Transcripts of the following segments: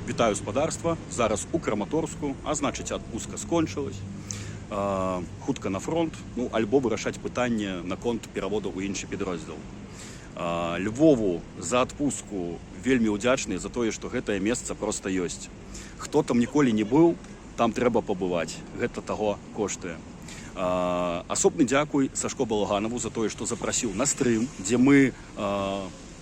Вітаю спадарства, зараз у Краматорску, а значыць адпустка скончылась. Хутка на фронт, ну, альбо вырашаць пытанне наконт пераводу ў іншы підроздзел. Львову за адпустку вельмі ўдзячны за тое, што гэтае месца проста ёсць. Хто там ніколі не быў, там трэба пабываць. Гэта таго коштуе. Асобны дзякуй Сашко Балаганаву за тое, што запрасіў на стрым, дзе мы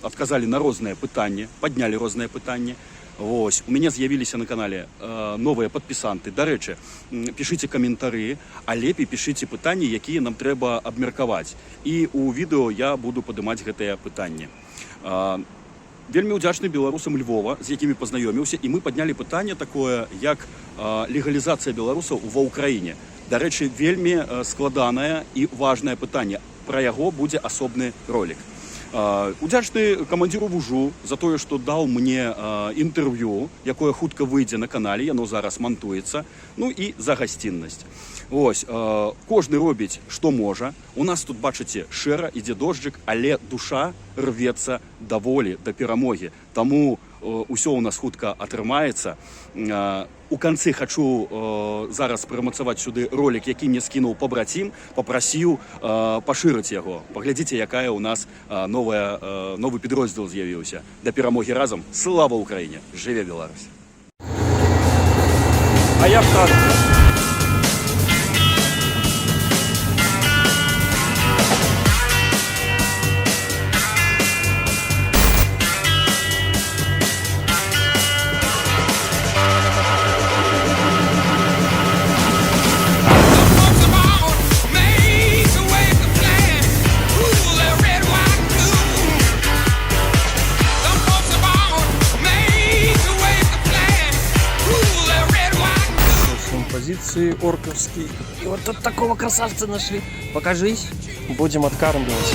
адказалі на розныя пытанні, паднялі розныя пытанні. Вось, у мяне з'явіліся на канале новыя падпісанты. Дарэчы, пішыце каментары, а лепей пішыце пытанні, якія нам трэба абмеркаваць. І ў відэо я буду падымаць гэтыя пытанні. Вельмі ўдзячны беларусам Львова, з якімі пазнаёміўся, і мы паднялі пытанне такое, як легалізацыя беларусаў ва ўкраіне. Дарэчы, вельмі складанае і важнае пытанне. Пра яго будзе асобны ролик. Удзячны камандзіру Вужу за тое, што даў мне інтэрв'ю, якое хутка выйдзе на канале, яно зараз мантуецца, ну і за гасціннасць. Ось, кожны робіць, што можа. У нас тут, бачыце, шэра, ідзе дожджык, але душа рвецца да волі, да перамогі. Таму ўсё ў нас хутка атрымаецца. У канцы хачу зараз прымацаваць сюды ролик, які мне скінуў пабрацім, папрасіў пашырыць яго. Паглядзіце, якая ў нас новы підроздзел з'явіўся. Да перамогі разам. Слава Ўкраіне! Жыве Беларусь! А я вкратце. Позиции орковские. И вот тут такого красавца нашли. Покажись. Будем откармливать.